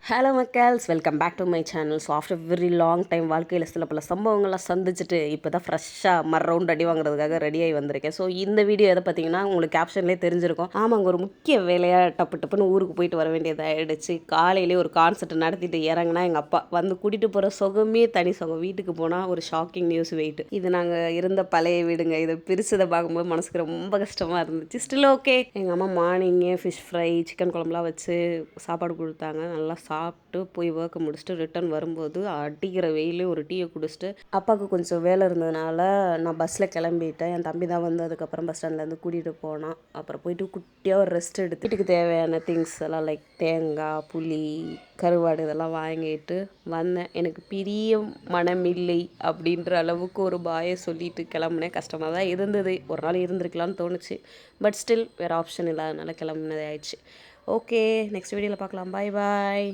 Hello மக்கள்ஸ், welcome back to my channel. So after very long time வாழ்க்கையில் சில பல சம்பவங்கள்லாம் சந்திச்சுட்டு இப்போ தான் ஃப்ரெஷ்ஷாக ரவுண்ட் அடி வாங்குறதுக்காக ரெடியாகி வந்திருக்கேன். ஸோ இந்த வீடியோ எதை பார்த்தீங்கன்னா உங்களுக்கு கேப்ஷன்லேயே தெரிஞ்சிருக்கும். ஆமாங்க, ஒரு முக்கிய வேலையாக டப்புன்னு ஊருக்கு போயிட்டு வர வேண்டியதாகிடுச்சு. காலையிலேயே ஒரு கான்சர்ட் நடத்திட்டு இறங்கினா எங்கள் அப்பா வந்து கூட்டிகிட்டு போகிற சுகமே தனி சுகம். வீட்டுக்கு போனால் ஒரு ஷாக்கிங் நியூஸ் வெயிட். இது நாங்கள் இருந்த பழைய வீடுங்க. இதை பிரிச்சதை பார்க்கும்போது மனசுக்கு ரொம்ப கஷ்டமாக இருந்துச்சு. Still okay. எங்கள் அம்மா மார்னிங்கே ஃபிஷ் ஃப்ரை சிக்கன் குழம்புலாம் வச்சு சாப்பாடு கொடுத்தாங்க. நல்லா சாப்பிட்டு போய் ஒர்க்கை முடிச்சுட்டு ரிட்டன் வரும்போது அடிக்கிற வெயிலே ஒரு டீயை குடிச்சிட்டு அப்பாவுக்கு கொஞ்சம் வேலை இருந்ததுனால நான் பஸ்ஸில் கிளம்பிட்டேன். என் தம்பி தான் வந்து அதுக்கப்புறம் பஸ் ஸ்டாண்ட்லேருந்து கூட்டிகிட்டு போனான். அப்புறம் போயிட்டு குட்டியாக ஒரு ரெஸ்ட் எடுத்து வீட்டுக்கு தேவையான திங்ஸ் எல்லாம் லைக் தேங்காய், புளி, கருவாடு இதெல்லாம் வாங்கிட்டு வந்தேன். எனக்கு பிரிய மனமில்லை அப்படின்ற அளவுக்கு ஒரு பாயை சொல்லிட்டு கிளம்புனேன். கஷ்டமாக தான் இருந்தது. ஒரு நாள் இருந்திருக்கலான்னு தோணுச்சு. பட் ஸ்டில் வேறு ஆப்ஷன் இல்லாதனால கிளம்புனதே ஆயிடுச்சு. ஓகே, நெக்ஸ்ட் வீடியோவில் பார்க்கலாம். பாய் பாய்.